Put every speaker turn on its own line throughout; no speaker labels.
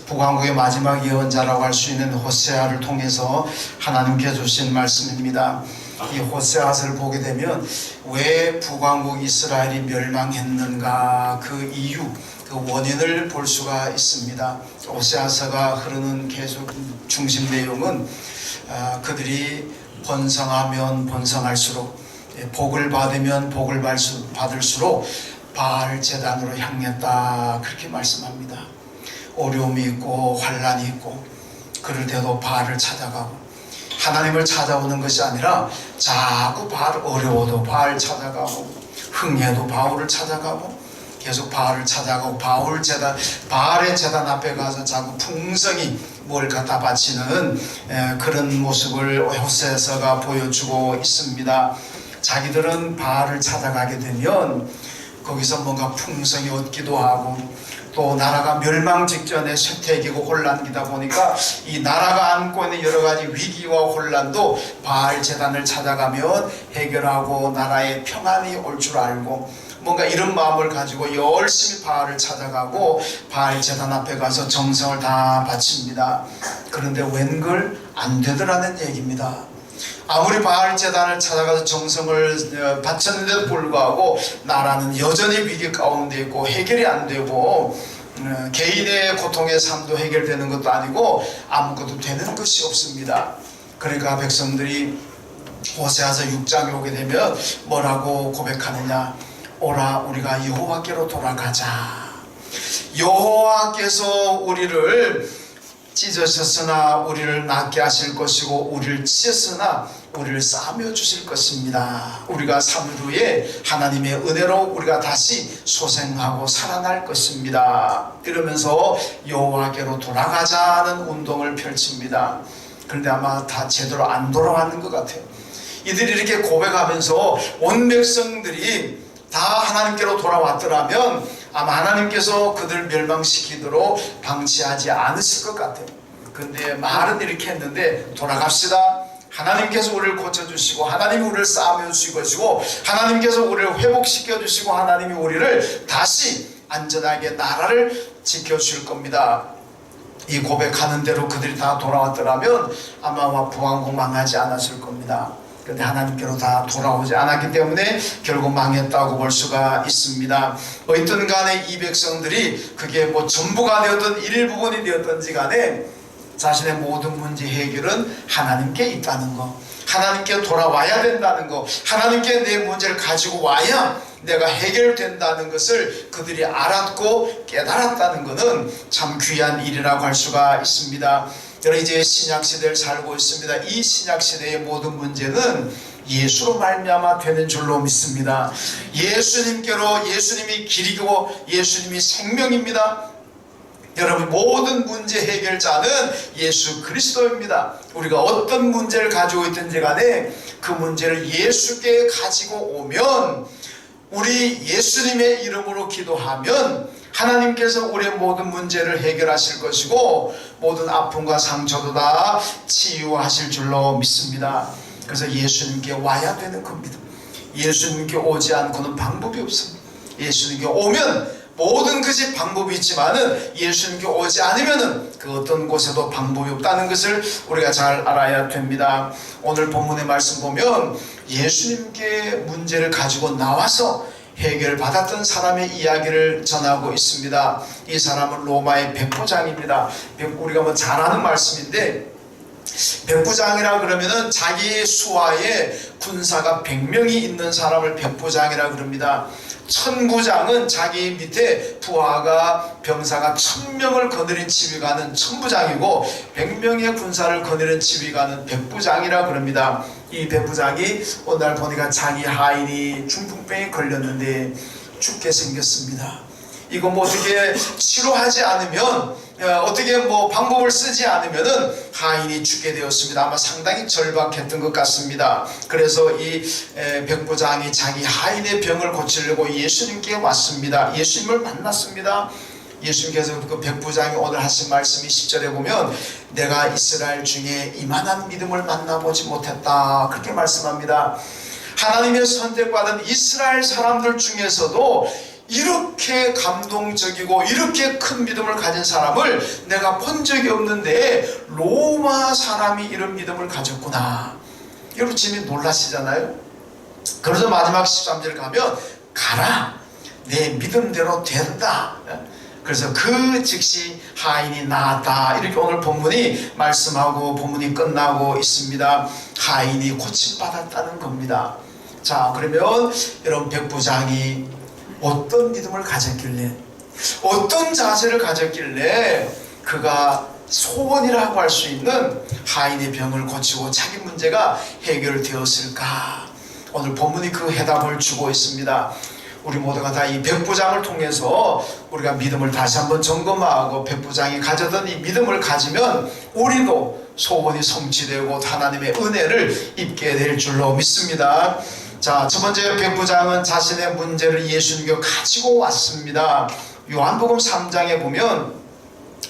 북왕국의 마지막 예언자라고 할 수 있는 호세아를 통해서 하나님께 주신 말씀입니다. 이 호세아서를 보게 되면 왜 북왕국 이스라엘이 멸망했는가 그 이유, 그 원인을 볼 수가 있습니다. 호세아서가 흐르는 계속 중심 내용은 그들이 번성하면 번성할수록, 복을 받으면 복을 받을수록 바알 제단으로 향했다, 그렇게 말씀합니다. 어려움이 있고 환란이 있고 그럴 때도 바알을 찾아가고, 하나님을 찾아오는 것이 아니라 자꾸 어려워도 바알 찾아가고, 흥해도 바울을 찾아가고, 계속 바알을 찾아가고, 바알의 제단 앞에 가서 자꾸 풍성히 뭘 갖다 바치는 그런 모습을 호세아서가 보여주고 있습니다. 자기들은 바알을 찾아가게 되면 거기서 뭔가 풍성히 얻기도 하고, 또 나라가 멸망 직전에 쇠퇴기고 혼란기다 보니까 이 나라가 안고 있는 여러 가지 위기와 혼란도 바알 제단을 찾아가면 해결하고 나라에 평안이 올 줄 알고, 뭔가 이런 마음을 가지고 열심히 바알을 찾아가고 바알 제단 앞에 가서 정성을 다 바칩니다. 그런데 웬걸 안 되더라는 얘기입니다. 아무리 바알 제단을 찾아가서 정성을 바쳤는데도 불구하고 나라는 여전히 위기 가운데 있고 해결이 안 되고, 개인의 고통의 삶도 해결되는 것도 아니고 아무것도 되는 것이 없습니다. 그러니까 백성들이 호세아서 6장에 오게 되면 뭐라고 고백하느냐? 오라, 우리가 여호와께로 돌아가자. 여호와께서 우리를 찢으셨으나 우리를 낫게 하실 것이고, 우리를 찢었으나 우리를 싸매어 주실 것입니다. 우리가 3일 후에 하나님의 은혜로 우리가 다시 소생하고 살아날 것입니다. 이러면서 여호와께로 돌아가자는 운동을 펼칩니다. 그런데 아마 다 제대로 안 돌아가는 것 같아요. 이들이 이렇게 고백하면서 온 백성들이 다 하나님께로 돌아왔더라면 아마 하나님께서 그들 멸망시키도록 방치하지 않으실 것 같아요. 근데 말은 이렇게 했는데, 돌아갑시다. 하나님께서 우리를 고쳐주시고, 하나님이 우리를 싸매어 주실 것이고, 하나님께서 우리를 회복시켜 주시고, 하나님이 우리를 다시 안전하게 나라를 지켜주실 겁니다. 이 고백하는 대로 그들이 다 돌아왔더라면 아마 북왕국 망하지 않았을 겁니다. 그런데 하나님께로 다 돌아오지 않았기 때문에 결국 망했다고 볼 수가 있습니다. 어쨌든 간에 이 백성들이 그게 뭐 전부가 되었든 일부분이 되었든지 간에 자신의 모든 문제 해결은 하나님께 있다는 거, 하나님께 돌아와야 된다는 거, 하나님께 내 문제를 가지고 와야 내가 해결된다는 것을 그들이 알았고 깨달았다는 것은 참 귀한 일이라고 할 수가 있습니다. 여러분, 이제 신약시대를 살고 있습니다. 이 신약시대의 모든 문제는 예수로 말미암아 되는 줄로 믿습니다. 예수님이 길이고 예수님이 생명입니다. 여러분, 모든 문제 해결자는 예수 그리스도입니다. 우리가 어떤 문제를 가지고 있든지 간에 그 문제를 예수께 가지고 오면, 우리 예수님의 이름으로 기도하면 하나님께서 우리의 모든 문제를 해결하실 것이고, 모든 아픔과 상처도 다 치유하실 줄로 믿습니다. 그래서 예수님께 와야 되는 겁니다. 예수님께 오지 않고는 방법이 없습니다. 예수님께 오면 모든 것이 방법이 있지만은 예수님께 오지 않으면은 그 어떤 곳에도 방법이 없다는 것을 우리가 잘 알아야 됩니다. 오늘 본문의 말씀 보면 예수님께 문제를 가지고 나와서 해결을 받았던 사람의 이야기를 전하고 있습니다. 이 사람은 로마의 백부장입니다. 우리가 뭐 잘 아는 말씀인데, 백부장이라 그러면은 자기 수하에 군사가 100명이 있는 사람을 백부장이라 그럽니다. 천부장은 자기 밑에 부하가 병사가 1000명을 거느린 지휘관은 천부장이고, 100명의 군사를 거느린 지휘관은 백부장이라 그럽니다. 이 백부장이 오늘 보니까 자기 하인이 중풍병에 걸렸는데 죽게 생겼습니다. 이거 뭐 어떻게 치료하지 않으면, 어떻게 뭐 방법을 쓰지 않으면은 하인이 죽게 되었습니다. 아마 상당히 절박했던 것 같습니다. 그래서 이 백부장이 자기 하인의 병을 고치려고 예수님께 왔습니다. 예수님을 만났습니다. 예수님께서 그 백부장이 오늘 하신 말씀이 10절에 보면, 내가 이스라엘 중에 이만한 믿음을 만나보지 못했다, 그렇게 말씀합니다. 하나님의 선택받은 이스라엘 사람들 중에서도 이렇게 감동적이고 이렇게 큰 믿음을 가진 사람을 내가 본 적이 없는데 로마 사람이 이런 믿음을 가졌구나. 여러분 지금 놀라시잖아요. 그래서 마지막 13절 가면 가라, 내 믿음대로 된다. 그래서 그 즉시 하인이 나았다. 이렇게 오늘 본문이 말씀하고 본문이 끝나고 있습니다. 하인이 고침받았다는 겁니다. 자, 그러면 여러분 백부장이 어떤 믿음을 가졌길래, 어떤 자세를 가졌길래 그가 소원이라고 할 수 있는 하인의 병을 고치고 자기 문제가 해결되었을까? 오늘 본문이 그 해답을 주고 있습니다. 우리 모두가 다 이 백부장을 통해서 우리가 믿음을 다시 한번 점검하고 백부장이 가졌던 이 믿음을 가지면 우리도 소원이 성취되고 하나님의 은혜를 입게 될 줄로 믿습니다. 자, 첫 번째 백부장은 자신의 문제를 예수님께 가지고 왔습니다. 요한복음 3장에 보면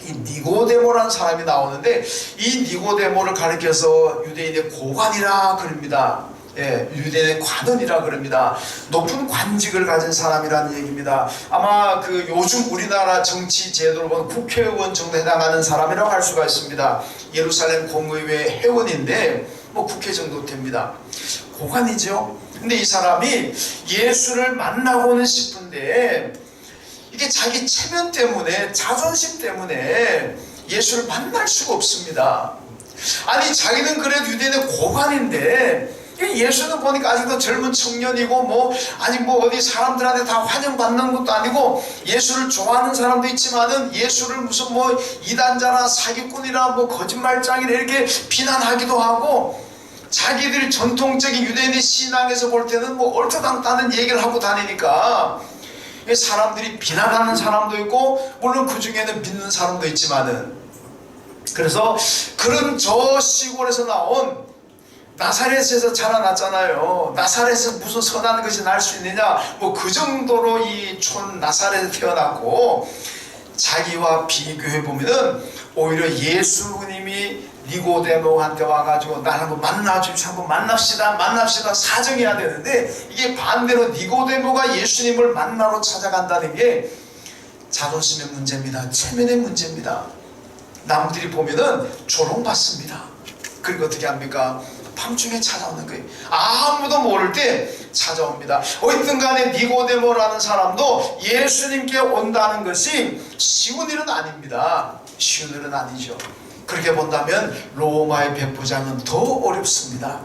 이 니고데모라는 사람이 나오는데 이 니고데모를 가리켜서 유대인의 고관이라 그럽니다. 예, 유대인의 관원이라 그럽니다. 높은 관직을 가진 사람이라는 얘기입니다. 아마 그 요즘 우리나라 정치 제도로 보면 국회의원 정도 해당하는 사람이라고 할 수가 있습니다. 예루살렘 공의회 회원인데 뭐 국회 정도 됩니다. 고관이죠. 근데 이 사람이 예수를 만나고는 싶은데 이게 자기 체면 때문에, 자존심 때문에 예수를 만날 수가 없습니다. 아니 자기는 그래도 유대인의 고관인데 예수는 보니까 아직도 젊은 청년이고 뭐 아직 뭐 어디 사람들한테 다 환영받는 것도 아니고 예수를 좋아하는 사람도 있지만은 예수를 무슨 뭐 이단자나 사기꾼이나 뭐 거짓말장이나 이렇게 비난하기도 하고 자기들 전통적인 유대인의 신앙에서 볼 때는 뭐 얼토당토하는 얘기를 하고 다니니까 사람들이 비난하는 사람도 있고 물론 그 중에는 믿는 사람도 있지만은 그래서 그런 저 시골에서 나온 나사렛에서 자라났잖아요. 나사렛에서 무슨 선한 것이 날 수 있느냐 뭐 그 정도로 이 촌 나사렛에 태어났고 자기와 비교해 보면은 오히려 예수님이 니고데모한테 와가지고 나를 한번 만나주십시오, 한번 만납시다 사정해야 되는데 이게 반대로 니고데모가 예수님을 만나러 찾아간다는 게 자존심의 문제입니다. 체면의 문제입니다. 남들이 보면은 조롱받습니다. 그리고 어떻게 합니까? 밤중에 찾아오는 거예요. 아무도 모를 때 찾아옵니다. 어쨌든 간에 니고데모라는 사람도 예수님께 온다는 것이 쉬운 일은 아닙니다. 쉬운 일은 아니죠. 그렇게 본다면 로마의 백부장은 더 어렵습니다.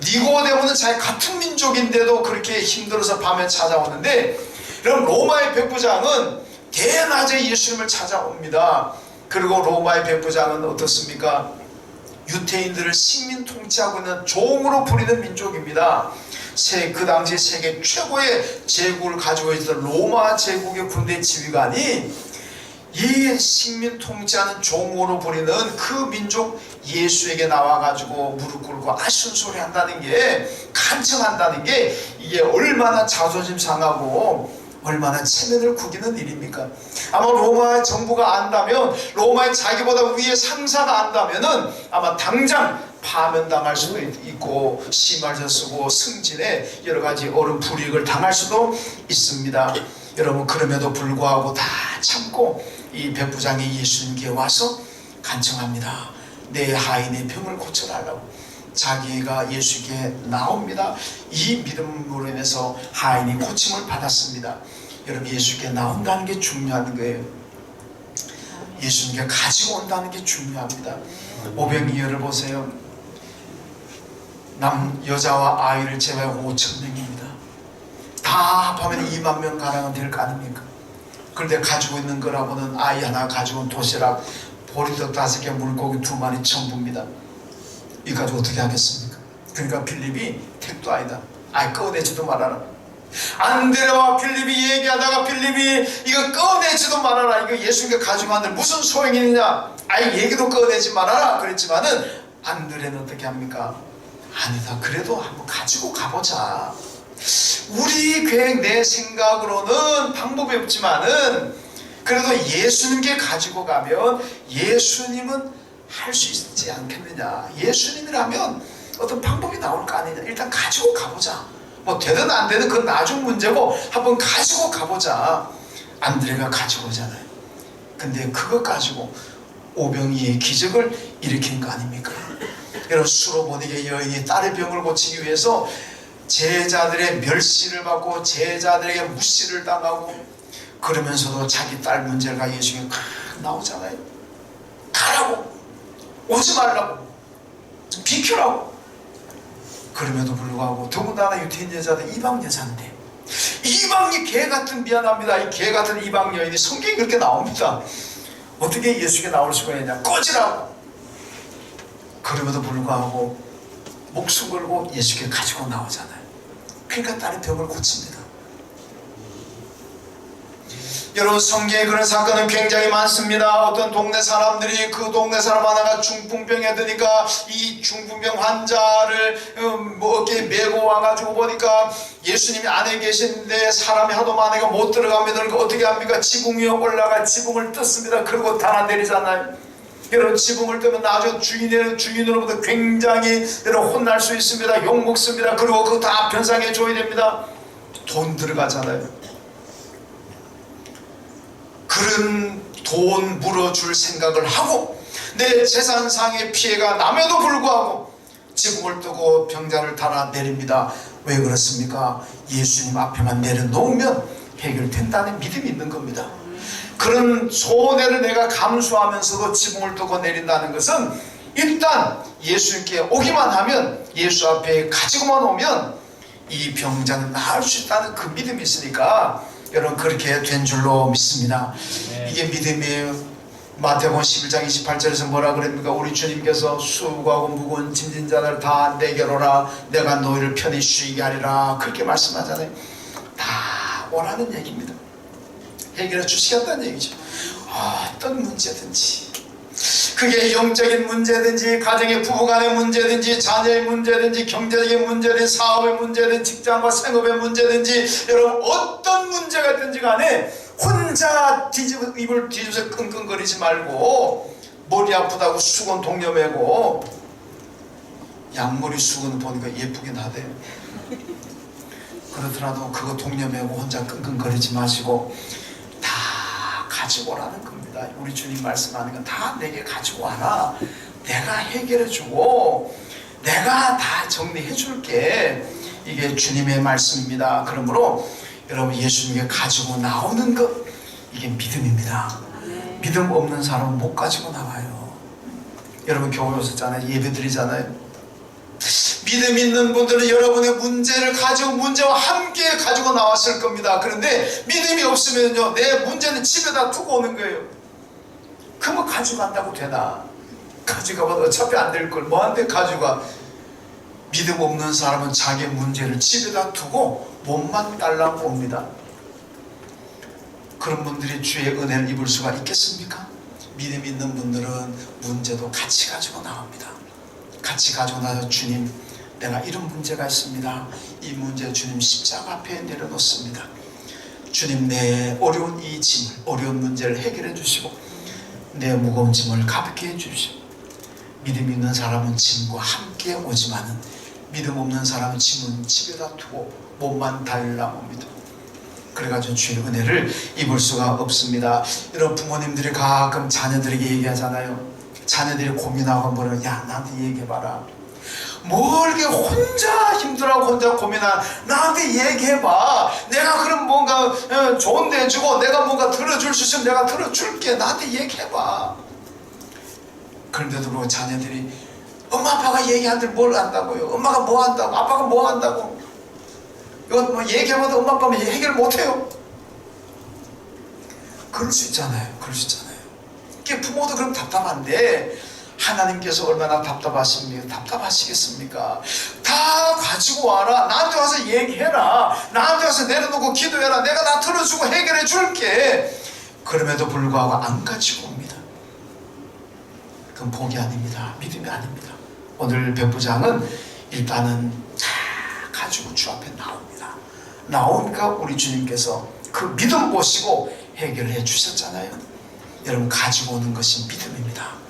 니고데모는 자기 같은 민족인데도 그렇게 힘들어서 밤에 찾아오는데 그럼 로마의 백부장은 대낮에 예수님을 찾아옵니다. 그리고 로마의 백부장은 어떻습니까? 유태인들을 식민 통치하고 있는 종으로 부리는 민족입니다. 그 당시 세계 최고의 제국을 가지고 있던 로마 제국의 군대 지휘관이 이 식민 통치하는 종으로 부리는 그 민족 예수에게 나와가지고 무릎 꿇고 아쉬운 한다는 게, 간청한다는 게 이게 얼마나 자존심 상하고 얼마나 체면을 구기는 일입니까? 아마 로마 정부가 안다면, 로마의 자기보다 위의 상사가 안다면은 아마 당장 파면당할 수도 있고 심할서 쓰고 승진에 여러 가지 어려운 불이익을 당할 수도 있습니다. 여러분, 그럼에도 불구하고 다 참고 이 백부장이 예수님께 와서 간청합니다. 내 하인의 병을 고쳐달라고. 자기가 예수께 나옵니다. 이 믿음으로 인해서 하인이 고침을 받았습니다. 여러분, 예수께 나온다는 게 중요한 거예요. 예수님께 가지고 온다는 게 중요합니다. 오병이어를 보세요. 여자와 아이를 제외하고 5,000명입니다. 다 합하면 2만 명 가량은 될 거 아닙니까? 그런데 가지고 있는 거라고는 아이 하나 가지고 온 도시락, 보리떡 5개, 물고기 2마리 전부입니다. 이 가지고 어떻게 하겠습니까? 그러니까 빌립이 택도 아니다. 아이, 꺼내지도 말아라. 안드레와 빌립이 얘기하다가 빌립이 이거 꺼내지도 말아라. 이거 예수님께 가지고 왔는데 무슨 소용이 있느냐. 아이, 얘기도 꺼내지 말아라 그랬지만은 안드레는 어떻게 합니까? 아니다. 그래도 한번 가지고 가보자. 우리 계획, 내 생각으로는 방법이 없지만은 그래도 예수님께 가지고 가면 예수님은 할 수 있지 않겠느냐. 예수님이라면 어떤 방법이 나올 거 아니냐. 일단 가지고 가보자. 뭐 되든 안 되든 그건 나중 문제고 한번 가지고 가보자. 안드레가 가지고 오잖아요. 근데 그거 가지고 오병이의 기적을 일으킨 거 아닙니까? 여러분, 수로보니게 여인이 딸의 병을 고치기 위해서 제자들의 멸시를 받고 제자들에게 무시를 당하고 그러면서도 자기 딸 문제를 가지고 예수님이 나오잖아요. 가라고, 오지 말라고, 비켜라고. 그럼에도 불구하고 더군다나 유태인 여자들 이방 여자인데, 이방이 개같은, 미안합니다, 이 개같은 이방 여인이 성경에 그렇게 나옵니다. 어떻게 예수께 나올 수가 있냐, 꺼지라고. 그럼에도 불구하고 목숨 걸고 예수께 가지고 나오잖아요. 그러니까 딸의 병을 고칩니다. 여러분, 성경에 그런 사건은 굉장히 많습니다. 어떤 동네 사람들이, 그 동네 사람 하나가 중풍병에 드니까 이 중풍병 환자를 어깨에 메고 와가지고 보니까 예수님이 안에 계시는데 사람이 하도 많으니까 못 들어갑니다. 그러니까 어떻게 합니까? 지붕 위에 올라가 지붕을 뜯습니다. 그리고 달아내리잖아요. 여러분, 지붕을 뜨면 나중에 주인으로부터 굉장히 여러분 혼날 수 있습니다. 욕먹습니다. 그리고 그거 다 변상해 줘야 됩니다. 돈 들어가잖아요. 그런 돈 물어줄 생각을 하고 내 재산상의 피해가 남에도 불구하고 지붕을 뜨고 병자를 달아내립니다. 왜 그렇습니까? 예수님 앞에만 내려놓으면 해결된다는 믿음이 있는 겁니다. 그런 손해를 내가 감수하면서도 지붕을 뜨고 내린다는 것은 일단 예수님께 오기만 하면, 예수 앞에 가지고만 오면 이 병자는 나을 수 있다는 그 믿음이 있으니까 여러분, 그렇게 된 줄로 믿습니다. 이게 믿음이에요. 마태복음 11장 28절에서 뭐라 그럽니까? 우리 주님께서 수고하고 무거운 짐진 자들 다 내게로 오라, 내가 너희를 편히 쉬게 하리라, 그렇게 말씀하잖아요. 다 오라는 얘기입니다. 해결해 주시겠다는 얘기죠. 어떤 문제든지, 그게 영적인 문제든지, 가정의 부부간의 문제든지, 자녀의 문제든지, 경제적인 문제든지, 사업의 문제든지, 직장과 생업의 문제든지, 여러분 어떤 문제가 있든지 간에 혼자 입을 뒤집어서 끙끙거리지 말고, 머리 아프다고 수건 동여매고, 양머리 수건 보니까 예쁘긴 하대요. 그렇더라도 그거 동여매고 혼자 끙끙거리지 마시고 다 가지고 오라는 겁니다. 우리 주님 말씀하는 건 다 내게 가지고 와라. 내가 해결해주고 내가 다 정리해줄게. 이게 주님의 말씀입니다. 그러므로 여러분, 예수님께 가지고 나오는 것, 이게 믿음입니다. 믿음 없는 사람은 못 가지고 나와요. 여러분, 교회 오셨잖아요. 예배 드리잖아요. 믿음 있는 분들은 여러분의 문제를 가지고 문제와 함께 가지고 나왔을 겁니다. 그런데 믿음이 없으면요, 내 문제는 집에다 두고 오는 거예요. 그러면 가져간다고 되나? 가져가봐도 어차피 안 될 걸 뭐한테 가져가? 믿음 없는 사람은 자기 문제를 집에다 두고 몸만 달라고 옵니다. 그런 분들이 주의 은혜를 입을 수가 있겠습니까? 믿음 있는 분들은 문제도 같이 가지고 나옵니다. 같이 가지고 나서, 주님, 내가 이런 문제가 있습니다. 이 문제 주님 십자가 앞에 내려놓습니다. 주님, 내 어려운 이 짐을, 어려운 문제를 해결해 주시고 내 무거운 짐을 가볍게 해 주시고, 믿음 있는 사람은 짐과 함께 오지만은 믿음 없는 사람은 짐은 집에다 두고 몸만 달라옵니다. 그래가지고 주의 은혜를 입을 수가 없습니다. 이런 부모님들이 가끔 자녀들에게 얘기하잖아요. 자녀들이 고민하고 뭐라, 야, 나한테 얘기해봐라. 뭘 이렇게 혼자 힘들어하고 혼자 고민하, 나한테 얘기해봐. 내가 그럼 뭔가 좋은 데 해주고 내가 뭔가 들어줄 수 있으면 내가 들어줄게. 나한테 얘기해봐. 그런데도 불구하고 자녀들이, 엄마 아빠가 얘기하는데 뭘 안다고요? 엄마가 뭐 한다고? 아빠가 뭐 한다고? 이건 뭐 얘기해봐도 엄마 아빠는 해결 못해요. 그럴 수 있잖아요. 그럴 수 있잖아요. 이게 부모도 그럼 답답한데 하나님께서 얼마나 답답하시겠습니까? 다 가지고 와라. 나한테 와서 얘기해라. 나한테 와서 내려놓고 기도해라. 내가 다 들어주고 해결해 줄게. 그럼에도 불구하고 안 가지고 옵니다. 그건 복이 아닙니다. 믿음이 아닙니다. 오늘 백부장은 일단은 다 가지고 주 앞에 나옵니다. 나오니까 우리 주님께서 그 믿음 보시고 해결해 주셨잖아요. 여러분, 가지고 오는 것이 믿음입니다.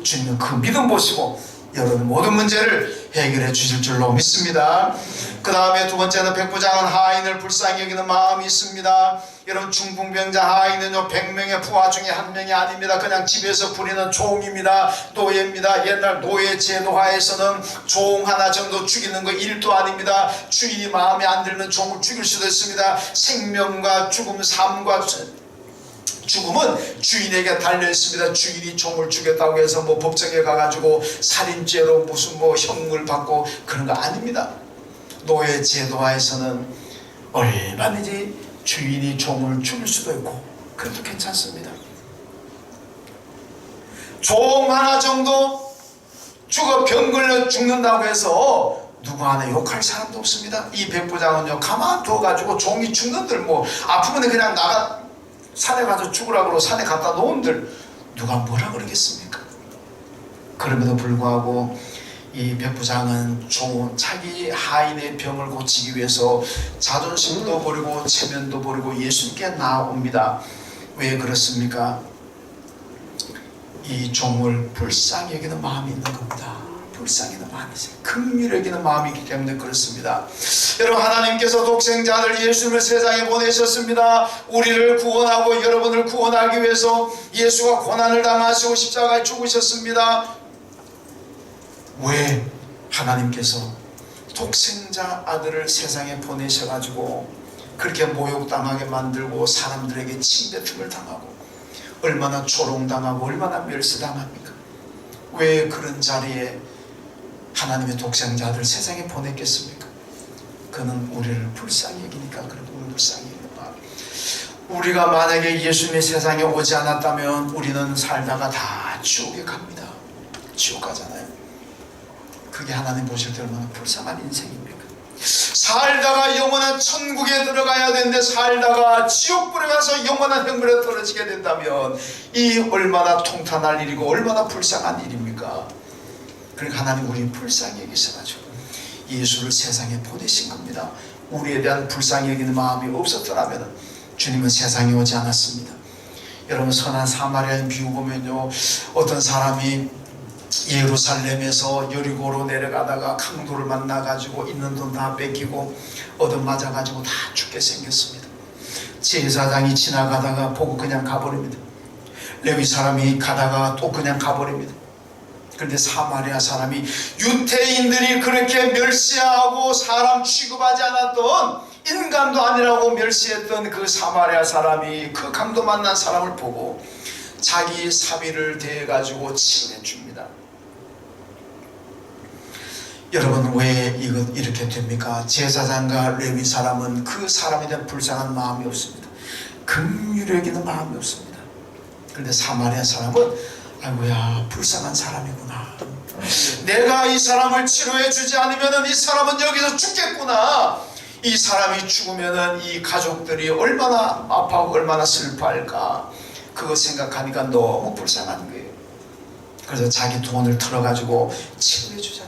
주님은 그 믿음 보시고 여러분 모든 문제를 해결해 주실 줄로 믿습니다. 그 다음에 두 번째는 백부장은 하인을 불쌍히 여기는 마음이 있습니다. 여러분 중풍병자 하인은요 100명의 부하 중에 한 명이 아닙니다. 그냥 집에서 부리는 종입니다. 노예입니다. 옛날 노예 제도하에서는 종 하나 정도 죽이는 거 일도 아닙니다. 주인이 마음에 안 들면 종을 죽일 수도 있습니다. 생명과 죽음, 삶과 죽음은 주인에게 달려있습니다. 주인이 종을 죽였다고 해서 뭐 법정에 가가지고 살인죄로 무슨 뭐 형을 받고 그런 거 아닙니다. 노예 제도하에서는 얼마든지 주인이 종을 죽일 수도 있고 그래도 괜찮습니다. 종 하나 정도 죽어 병 걸려 죽는다고 해서 누구 하나 욕할 사람도 없습니다. 이 백부장은요 가만두어 가지고 종이 죽는들 뭐 아프면 그냥 나가 산에 가서 죽으라고 산에 갖다 놓은들 누가 뭐라 그러겠습니까? 그럼에도 불구하고 이 백부장은 자기 하인의 병을 고치기 위해서 자존심도 버리고 체면도 버리고 예수님께 나옵니다. 왜 그렇습니까? 이 종을 불쌍히 여기는 마음이 있는 겁니다. 불쌍히 여기는 마음이 있어요. 긍휼히 여기는 마음이기 때문에 그렇습니다. 여러분 하나님께서 독생자 아들 예수를 세상에 보내셨습니다. 우리를 구원하고 여러분을 구원하기 위해서 예수가 고난을 당하시고 십자가에 죽으셨습니다. 왜 하나님께서 독생자 아들을 세상에 보내셔가지고 그렇게 모욕당하게 만들고 사람들에게 침뱉음을 당하고 얼마나 조롱당하고 얼마나 멸시당합니까? 왜 그런 자리에 하나님의 독생자 아들 세상에 보냈겠습니까? 그는 우리를 불쌍히 여기니까 그래도 우리를 불쌍히 여기니까. 우리가 만약에 예수님이 세상에 오지 않았다면 우리는 살다가 다 지옥에 갑니다. 지옥 가잖아요. 그게 하나님 보실 때 얼마나 불쌍한 인생입니까? 살다가 영원한 천국에 들어가야 되는데 살다가 지옥불에 가서 영원한 형벌에 떨어지게 된다면 이 얼마나 통탄할 일이고 얼마나 불쌍한 일입니까? 그러니까 하나님 우리 불쌍히 여기셔가지고 예수를 세상에 보내신 겁니다. 우리에 대한 불쌍히 여기는 마음이 없었더라면 주님은 세상에 오지 않았습니다. 여러분 선한 사마리아인 비유 보면요 어떤 사람이 예루살렘에서 여리고로 내려가다가 강도를 만나가지고 있는 돈 다 뺏기고 얻어맞아가지고 다 죽게 생겼습니다. 제사장이 지나가다가 보고 그냥 가버립니다. 레위 사람이 가다가 또 그냥 가버립니다. 그런데 사마리아 사람이 유태인들이 그렇게 멸시하고 사람 취급하지 않았던 인간도 아니라고 멸시했던 그 사마리아 사람이 그 강도 만난 사람을 보고 자기 사비를 대가지고 칭해 줍니다. 여러분 왜 이렇게 됩니까? 제사장과 레위 사람은 그 사람에 대한 불쌍한 마음이 없습니다. 긍휼히 여기는 마음이 없습니다. 그런데 사마리아 사람은 아이고야 불쌍한 사람이구나. 내가 이 사람을 치료해 주지 않으면 이 사람은 여기서 죽겠구나. 이 사람이 죽으면 이 가족들이 얼마나 아파하고 얼마나 슬퍼할까. 그거 생각하니까 너무 불쌍한 거예요. 그래서 자기 돈을 털어가지고 치료해 주잖아요.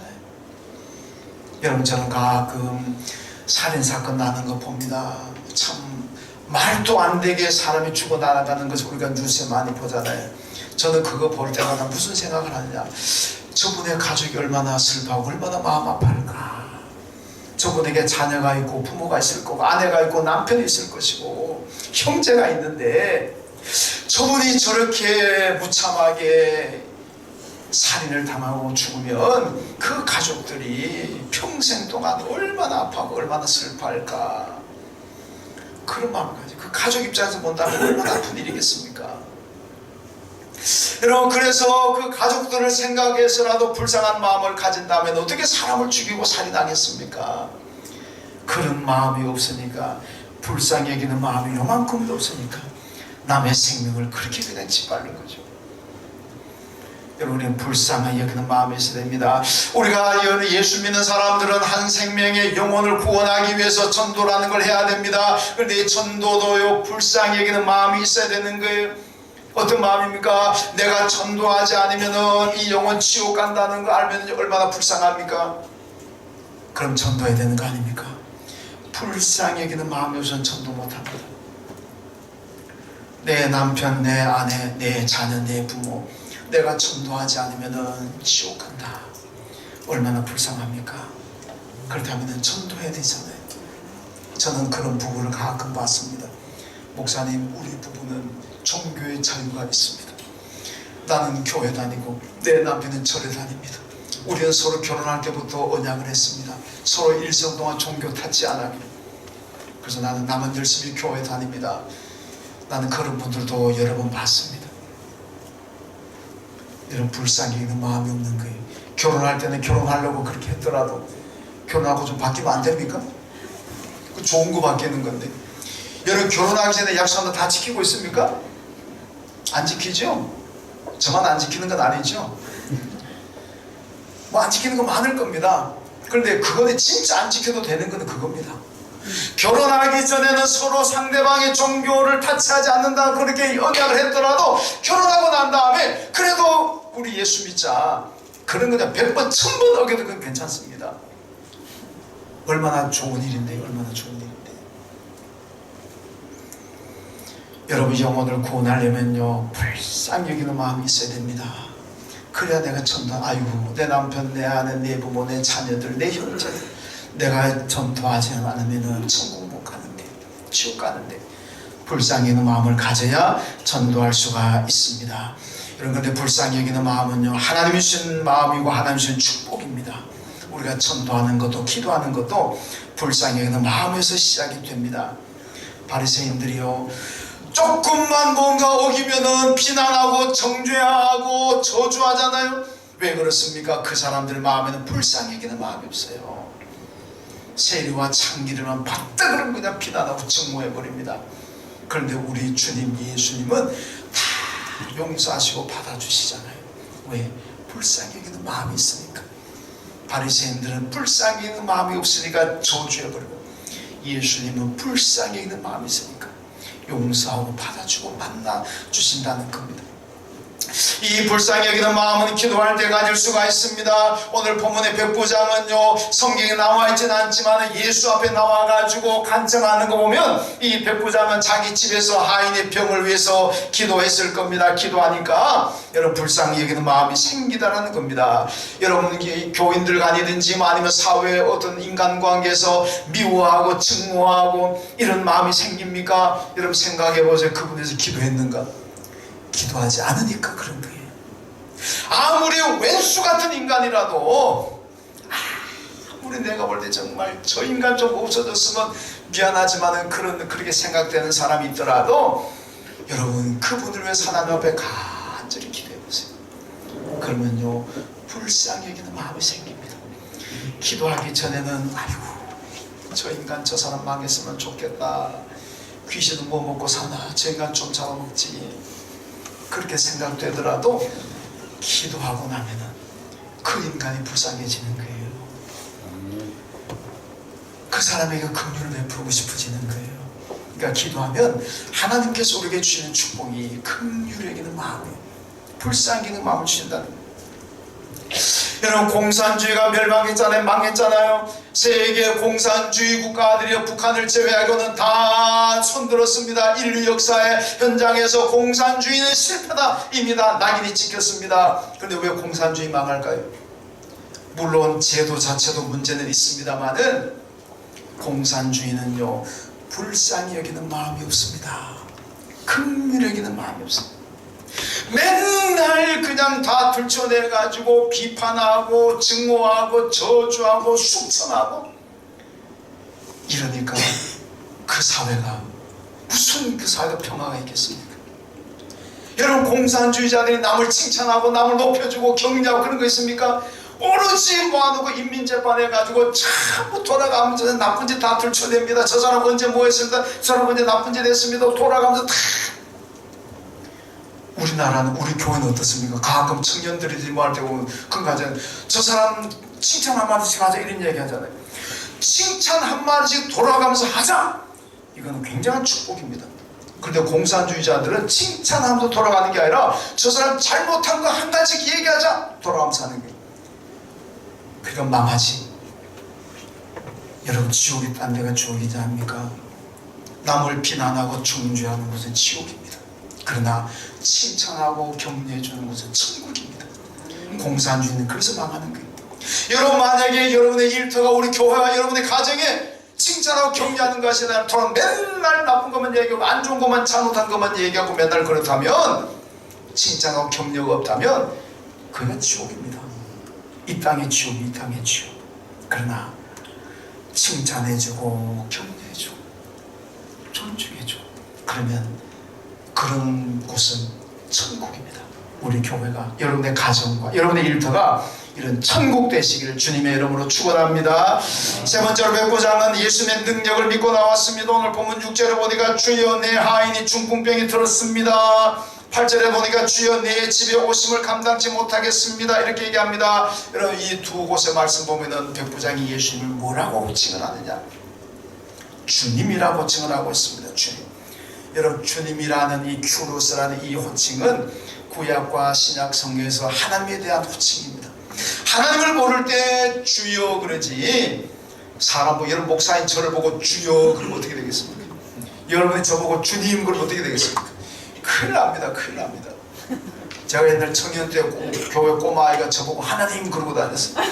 여러분 저는 가끔 살인사건 나는 거 봅니다. 참 말도 안 되게 사람이 죽어 나가는 것을 우리가 뉴스에 많이 보잖아요. 저는 그거 볼 때마다 무슨 생각을 하느냐, 저분의 가족이 얼마나 슬퍼하고 얼마나 마음 아파할까. 저분에게 자녀가 있고 부모가 있을 거고 아내가 있고 남편이 있을 것이고 형제가 있는데 저분이 저렇게 무참하게 살인을 당하고 죽으면 그 가족들이 평생 동안 얼마나 아파하고 얼마나 슬퍼할까. 그런 마음까지 그 가족 입장에서 본다면 얼마나 아픈 일이겠습니까? 여러분 그래서 그 가족들을 생각해서라도 불쌍한 마음을 가진다면 어떻게 사람을 죽이고 살인하겠습니까? 그런 마음이 없으니까 불쌍히 여기는 마음이 요만큼도 없으니까 남의 생명을 그렇게 그냥 짓밟는 거죠. 여러분 우리는 불쌍히 여기는 마음이 있어야 됩니다. 우리가 예수 믿는 사람들은 한 생명의 영혼을 구원하기 위해서 전도라는 걸 해야 됩니다. 그런데 이 전도도요 불쌍히 여기는 마음이 있어야 되는 거예요. 어떤 마음입니까? 내가 전도하지 않으면 이 영혼 지옥 간다는 거 알면 얼마나 불쌍합니까? 그럼 전도해야 되는 거 아닙니까? 불쌍히 여기는 마음이 없으면 전도 못합니다. 내 남편, 내 아내, 내 자녀, 내 부모 내가 전도하지 않으면 지옥 간다. 얼마나 불쌍합니까? 그렇다면 전도해야 되잖아요. 저는 그런 부부를 가끔 봤습니다. 목사님, 우리 부부는 종교의 자유가 있습니다. 나는 교회 다니고 내 남편은 절에 다닙니다. 우리는 서로 결혼할 때부터 언약을 했습니다. 서로 일생 동안 종교 탓지 안 하기로. 그래서 나는 열심히 교회 다닙니다. 나는 그런 분들도 여러 번 봤습니다. 이런 불쌍히 있는 마음이 없는 거예요. 결혼할 때는 결혼하려고 그렇게 했더라도 결혼하고 좀 바뀌면 안 됩니까? 그 좋은 거 바뀌는 건데. 여러분, 결혼하기 전에 약속한 거 다 지키고 있습니까? 안 지키죠? 저만 안 지키는 건 아니죠? 뭐 안 지키는 거 많을 겁니다. 그런데 그거는 진짜 안 지켜도 되는 건 그겁니다. 결혼하기 전에는 서로 상대방의 종교를 타치하지 않는다 그렇게 언약을 했더라도 결혼하고 난 다음에 그래도 우리 예수 믿자, 그런 거냐 100번 1000번 어겨도 그건 괜찮습니다. 얼마나 좋은 일인데, 얼마나 좋은 일인데. 여러분, 영혼을 구원하려면요 불쌍히 여기는 마음이 있어야 됩니다. 그래야 내가 아이고, 내 남편, 내 아내, 내 부모, 내 자녀들, 내 형제들 내가 전도하지 않으면 천국 못 가는데, 지옥 가는데, 불쌍히 여기는 마음을 가져야 전도할 수가 있습니다. 그런데 불쌍히 여기는 마음은요 하나님이 주신 마음이고 하나님이 주신 축복입니다. 우리가 전도하는 것도 기도하는 것도 불쌍히 여기는 마음에서 시작이 됩니다. 바리새인들이요 조금만 뭔가 어기면은 비난하고 정죄하고 저주하잖아요. 왜 그렇습니까? 그 사람들 마음에는 불쌍히 여기는 마음이 없어요. 세리와 창기를만 봤다 그러면 그냥 비난하고 증오해버립니다. 그런데 우리 주님 예수님은 다 용서하시고 받아주시잖아요. 왜? 불쌍히 여기는 마음이 있으니까. 바리새인들은 불쌍히 여기는 마음이 없으니까 저주해버리고, 예수님은 불쌍히 여기는 마음이 있으니까 용서하고 받아주고 만나주신다는 겁니다. 이 불쌍히 여기는 마음은 기도할 때 가질 수가 있습니다. 오늘 본문의 백부장은요 성경에 나와있지는 않지만 예수 앞에 나와가지고 간청하는 거 보면 이 백부장은 자기 집에서 하인의 병을 위해서 기도했을 겁니다. 기도하니까 여러분 불쌍히 여기는 마음이 생기다라는 겁니다. 여러분 교인들 간이든지 아니면 사회의 어떤 인간관계에서 미워하고 증오하고 이런 마음이 생깁니까? 여러분 생각해보세요. 그분에서 기도했는가? 기도하지 않으니까 그런 거예요. 아무리 왼수 같은 인간이라도, 아무리 내가 볼 때 정말 저 인간 좀 없어졌으면 미안하지만은 그렇게 생각되는 사람이 있더라도 여러분 그분을 위해서 하나님 앞에 간절히 기도해 보세요. 그러면요 불쌍히 여기는 마음이 생깁니다. 기도하기 전에는 아이고 저 인간 저 사람 망했으면 좋겠다, 귀신은 뭐 먹고 사나, 저 인간 좀 잡아먹지, 그렇게 생각되더라도 기도하고 나면은 그 인간이 불쌍해지는 거예요. 그 사람에게 긍휼을 베풀고 싶어지는 거예요. 그러니까 기도하면 하나님께서 우리에게 주시는 축복이 긍휼에게는 마음이에요. 불쌍해지는 마음을 주신다는 거예요. 여러분 공산주의가 멸망했잖아요. 망했잖아요. 세계 공산주의 국가들이 북한을 제외하고는 다 손들었습니다. 인류 역사의 현장에서 공산주의는 실패다 이미 다 낙인이 찍혔습니다. 그런데 왜 공산주의 망할까요? 물론 제도 자체도 문제는 있습니다만은 공산주의는요 불쌍히 여기는 마음이 없습니다. 긍휼히 여기는 마음이 없습니다. 맨날 그냥 다 들춰내가지고 비판하고 증오하고 저주하고 숙청하고 이러니까 그 사회가 무슨 그 사회가 평화가 있겠습니까? 여러분 공산주의자들이 남을 칭찬하고 남을 높여주고 격려하고 그런 거 있습니까? 오로지 모아놓고 인민재판해가지고 전부 돌아가면서 나쁜 짓 다 들춰냅니다. 저 사람 언제 뭐 했습니다, 저 사람 언제 나쁜 짓 했습니다. 돌아가면서 다. 우리나라는, 우리 교회는 어떻습니까? 가끔 청년들이 뭐 할 때 보면 그거가잖아요. 저 사람 칭찬 한마디씩 하자 이런 얘기 하잖아요. 칭찬 한마디씩 돌아가면서 하자, 이거는 굉장한 축복입니다. 그런데 공산주의자들은 칭찬하면서 돌아가는 게 아니라 저 사람 잘못한 거 한 가지씩 얘기하자 돌아가면서 하는 거예요. 그러니까 망하지. 여러분 지옥이 딴 데가 지옥이지 않습니까? 남을 비난하고 정죄하는 것은 지옥입니다. 그러나 칭찬하고 격려해 주는 것은 천국입니다. 공산주의는 그래서 망하는 거예요. 여러분 만약에 여러분의 일터가 우리 교회와 여러분의 가정에 칭찬하고 격려하는 것이 아니라 맨날 나쁜 것만 얘기하고 안 좋은 것만 잘못한 것만 얘기하고 맨날 그렇다면, 칭찬하고 격려가 없다면 그건 지옥입니다. 이 땅의 지옥, 이 땅의 지옥. 그러나 칭찬해주고 격려해주고 존중해주고 그러면 그런 곳은 천국입니다. 우리 교회가, 여러분의 가정과 여러분의 일터가 이런 천국 되시기를 주님의 이름으로 축원합니다. 세 번째로 백부장은 예수님의 능력을 믿고 나왔습니다. 오늘 본문 6절에 보니까 주여 내 하인이 중풍병이 들었습니다. 8절에 보니까 주여 내 집에 오심을 감당치 못하겠습니다. 이렇게 얘기합니다. 여러분 이 두 곳의 말씀 보면은 백부장이 예수님을 뭐라고 칭언하느냐? 주님이라고 칭언하고 있습니다. 주님. 여러분 주님이라는 이 큐로스라는 이 호칭은 구약과 신약 성경에서 하나님에 대한 호칭입니다. 하나님을 모를 때 주여 그러지, 사람 보고, 여러분 목사인 저를 보고 주여 그러면 어떻게 되겠습니까? 여러분이 저보고 주님 그러면 어떻게 되겠습니까? 큰일 납니다. 큰일 납니다. 제가 옛날 청년 때 교회 꼬마아이가 저보고 하나님 그러고 다녔어요.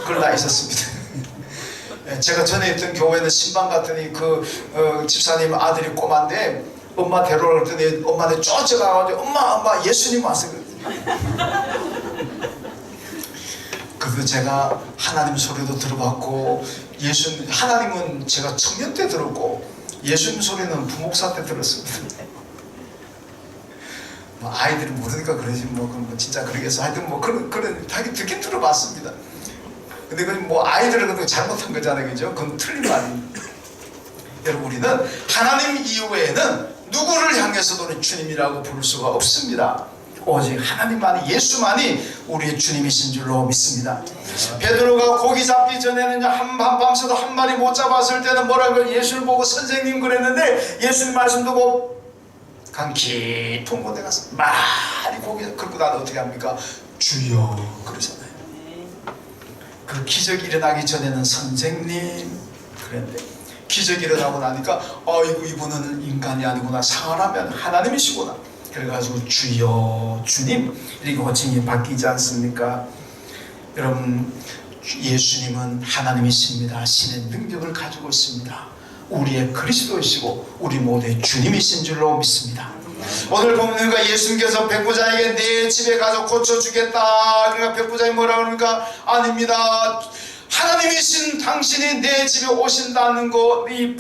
그런 나이 있었습니다. 제가 전에 있던 교회는 신방 갔더니 집사님 아들이 꼬마인데 엄마 데려오라 그랬더니 엄마한테 쫓아가가지고 엄마 예수님 왔어요. 그래서 제가 하나님 소리도 들어봤고, 하나님은 제가 청년 때 들었고 예수님 소리는 부목사 때 들었습니다. 아이들이 모르니까 그러지 그럼 진짜 그러겠어. 하여튼 그런 하긴 듣긴 들어봤습니다. 근데 그건 아이들은 잘못한 거잖아요, 그죠? 그건 틀린 말입니다. 여러분 우리는 하나님 이외에는 누구를 향해서도 주님이라고 부를 수가 없습니다. 오직 하나님만이, 예수만이 우리의 주님이신 줄로 믿습니다. 베드로가 고기 잡기 전에는 밤새도 한 마리 못 잡았을 때는 뭐라고 예수를 보고 선생님 그랬는데, 예수님 말씀 듣고 강 깊은 곳에 가서 많이 고기 그러고 나서 어떻게 합니까? 주여 그러잖아요. 그 기적이 일어나기 전에는 선생님 그랬는데 기적이 일어나고 나니까 이분은 인간이 아니구나, 사람이 하나님이시구나. 그래가지고 주여 주님 이렇게 호칭이 바뀌지 않습니까? 여러분 예수님은 하나님이십니다. 신의 능력을 가지고 있습니다. 우리의 그리스도이시고 우리 모두의 주님이신 줄로 믿습니다. 오늘 보면 예수님께서 백부장에게 내 집에 가서 고쳐주겠다. 그러니까 백부장이 뭐라 그러니까 아닙니다. 하나님이신 당신이 내 집에 오신다는 거, 이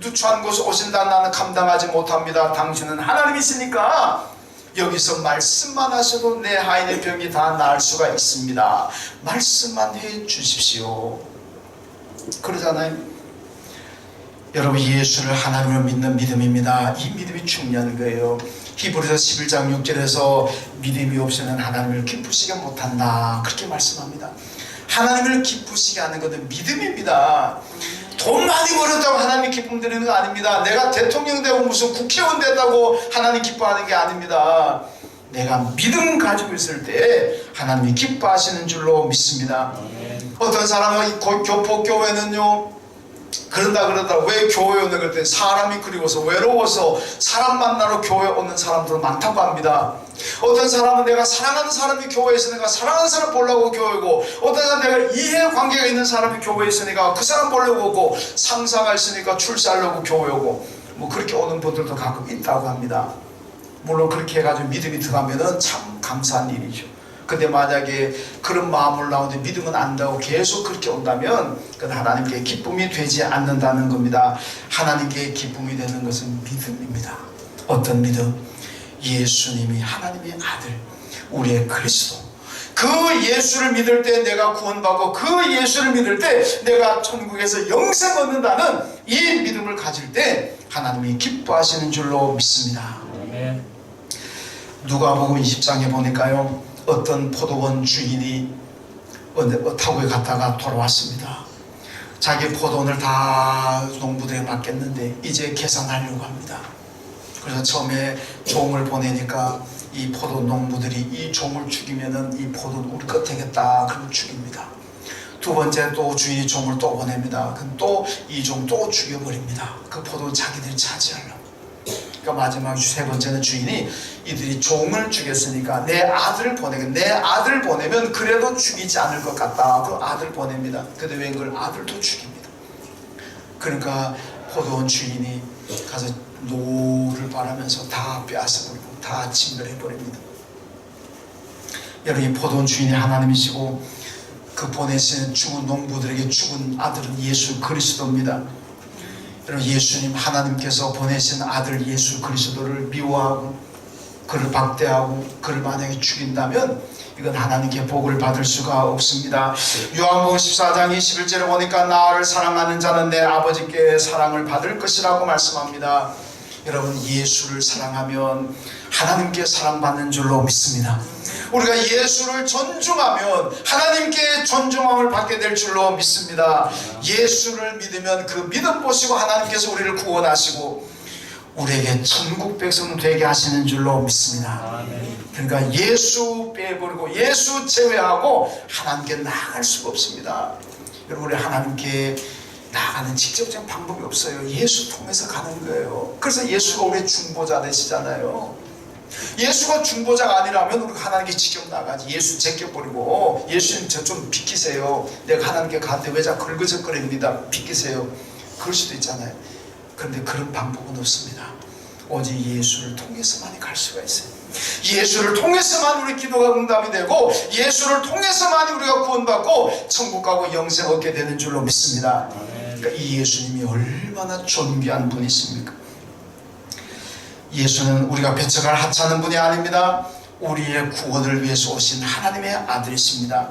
누추한 곳에 오신다는 나는 감당하지 못합니다. 당신은 하나님이시니까 여기서 말씀만 하셔도 내 하인의 병이 다 나을 수가 있습니다. 말씀만 해 주십시오. 그러잖아요. 여러분 예수를 하나님을 믿는 믿음입니다. 이 믿음이 중요한 거예요. 히브리서 11장 6절에서 믿음이 없이는 하나님을 기쁘시게 못한다 그렇게 말씀합니다. 하나님을 기쁘시게 하는 것은 믿음입니다. 돈 많이 벌었다고 하나님 기쁨 드리는 거 아닙니다. 내가 대통령 되고 무슨 국회의원 됐다고 하나님 기뻐하는 게 아닙니다. 내가 믿음 가지고 있을 때 하나님이 기뻐하시는 줄로 믿습니다. 어떤 사람은 교포교회는요 그런다 왜 교회에 오는 걸 때 사람이 그리워서 외로워서 사람 만나러 교회에 오는 사람들은 많다고 합니다. 어떤 사람은 내가 사랑하는 사람이 교회에 있으니까 사랑하는 사람 보려고 교회고, 어떤 사람은 내가 이해관계가 있는 사람이 교회에 있으니까 그 사람 보려고 오고, 상사가 있으니까 출세하려고 교회에 오고, 그렇게 오는 분들도 가끔 있다고 합니다. 물론 그렇게 해가지고 믿음이 들어가면은 참 감사한 일이죠. 근데 만약에 그런 마음을 나오는데 믿음은 안 나오고 계속 그렇게 온다면 그건 하나님께 기쁨이 되지 않는다는 겁니다. 하나님께 기쁨이 되는 것은 믿음입니다. 어떤 믿음? 예수님이 하나님의 아들, 우리의 그리스도, 그 예수를 믿을 때 내가 구원받고 그 예수를 믿을 때 내가 천국에서 영생 얻는다는 이 믿음을 가질 때 하나님이 기뻐하시는 줄로 믿습니다. 누가복음 20장에 보니까요 어떤 포도원 주인이 타국에 갔다가 돌아왔습니다. 자기 포도원을 다 농부들에게 맡겼는데 이제 계산하려고 합니다. 그래서 처음에 종을 보내니까 이 포도 농부들이 이 종을 죽이면은 이 포도는 우리 것 되겠다. 그럼 죽입니다. 두 번째 또 주인이 종을 또 보냅니다. 그럼 또 이 종 또 죽여버립니다. 그 포도는 자기들이 차지하려고. 그 마지막 세 번째는 주인이 이들이 종을 죽였으니까 내 아들을 보내면 내 아들 보내면 그래도 죽이지 않을 것 같다. 그 아들 보냅니다. 근데 웬걸 아들도 죽입니다. 그러니까 포도원 주인이 가서 노를 바라면서 다 빼앗아버리고 다 진멸해버립니다. 여러분, 이 포도원 주인이 하나님이시고 그 보내신 죽은 농부들에게 죽은 아들은 예수 그리스도입니다. 여러분, 예수님 하나님께서 보내신 아들 예수 그리스도를 미워하고 그를 박대하고 그를 만약에 죽인다면 이건 하나님께 복을 받을 수가 없습니다. 요한복음 14장 21절에 보니까 나를 사랑하는 자는 내 아버지께 사랑을 받을 것이라고 말씀합니다. 여러분, 예수를 사랑하면 하나님께 사랑받는 줄로 믿습니다. 우리가 예수를 존중하면 하나님께 존중함을 받게 될 줄로 믿습니다. 예수를 믿으면 그 믿음 보시고 하나님께서 우리를 구원하시고 우리에게 천국 백성 되게 하시는 줄로 믿습니다. 그러니까 예수 빼버리고 예수 제외하고 하나님께 나아갈 수가 없습니다. 여러분, 우리 하나님께 나가는 직접적인 방법이 없어요. 예수 통해서 가는 거예요. 그래서 예수가 우리의 중보자 되시잖아요. 예수가 중보자가 아니라면 우리가 하나님께 직접 나가지. 예수 제껴버리고 예수님 저 좀 비키세요. 내가 하나님께 가는데 왜 자꾸 긁어적거립니다. 비키세요. 그럴 수도 있잖아요. 그런데 그런 방법은 없습니다. 오직 예수를 통해서만이 갈 수가 있어요. 예수를 통해서만 우리 기도가 응답이 되고 예수를 통해서만이 우리가 구원받고 천국 가고 영생 얻게 되는 줄로 믿습니다. 그러니까 이 예수님이 얼마나 존귀한 분이십니까? 예수는 우리가 배척할 하찮은 분이 아닙니다. 우리의 구원을 위해서 오신 하나님의 아들이십니다.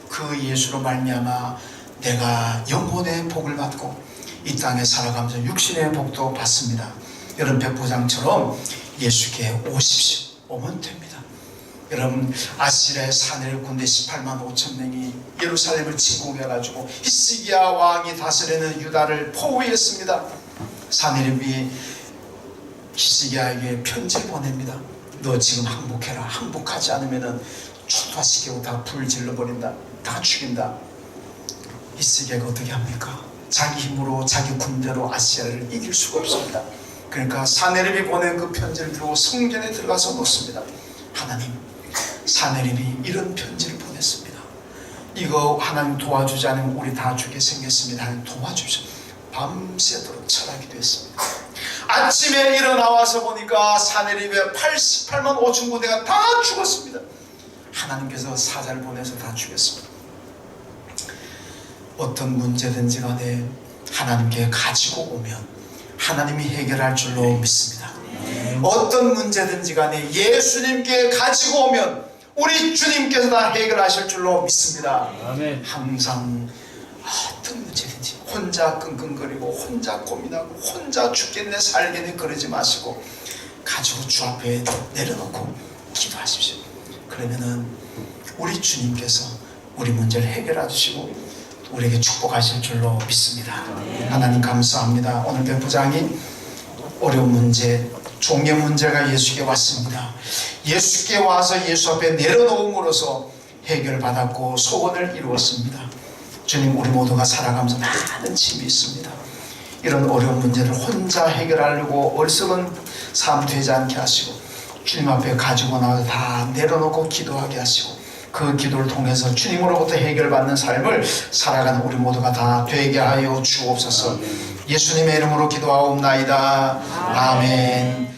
그 예수로 말미암아 내가 영혼의 복을 받고 이 땅에 살아가면서 육신의 복도 받습니다. 여러분, 백부장처럼 예수께 오십시오. 오면 됩니다. 여러분, 아시리아의 사내립 군대 18만 5천 명이 예루살렘을 침공해가지고 히스기야 왕이 다스리는 유다를 포위했습니다. 사내립이 히스기야에게 편지를 보냅니다. 너 지금 항복해라. 항복하지 않으면 초토화시키고 다 불 질러버린다. 다 죽인다. 히스기야가 어떻게 합니까? 자기 힘으로 자기 군대로 아시아를 이길 수가 없습니다. 그러니까 사내립이 보낸 그 편지를 들고 성전에 들어가서 놓습니다. 하나님, 사내립이 이런 편지를 보냈습니다. 이거 하나님 도와주지 않으면 우리 다 죽게 생겼습니다. 하나님 도와주셔. 밤새도록 철학이 됐습니다. 아침에 일어나와서 보니까 사내립의 88만 5천 군대가 다 죽었습니다. 하나님께서 사자를 보내서 다 죽였습니다. 어떤 문제든지 간에 하나님께 가지고 오면 하나님이 해결할 줄로 믿습니다. 어떤 문제든지 간에 예수님께 가지고 오면 우리 주님께서 다 해결하실 줄로 믿습니다. 항상 어떤 문제든지 혼자 끙끙거리고 혼자 고민하고 혼자 죽겠네 살겠네 그러지 마시고 가지고 주 앞에 내려놓고 기도하십시오. 그러면은 우리 주님께서 우리 문제를 해결해 주시고 우리에게 축복하실 줄로 믿습니다. 하나님 감사합니다. 오늘 백부장이 어려운 문제, 종의 문제가 예수께 왔습니다. 예수께 와서 예수 앞에 내려놓음으로써 해결을 받았고 소원을 이루었습니다. 주님, 우리 모두가 살아가면서 많은 짐이 있습니다. 이런 어려운 문제를 혼자 해결하려고 어리석은 삶 되지 않게 하시고 주님 앞에 가지고 나와서 다 내려놓고 기도하게 하시고 그 기도를 통해서 주님으로부터 해결받는 삶을 살아가는 우리 모두가 다 되게 하여 주옵소서. 예수님의 이름으로 기도하옵나이다. 아멘.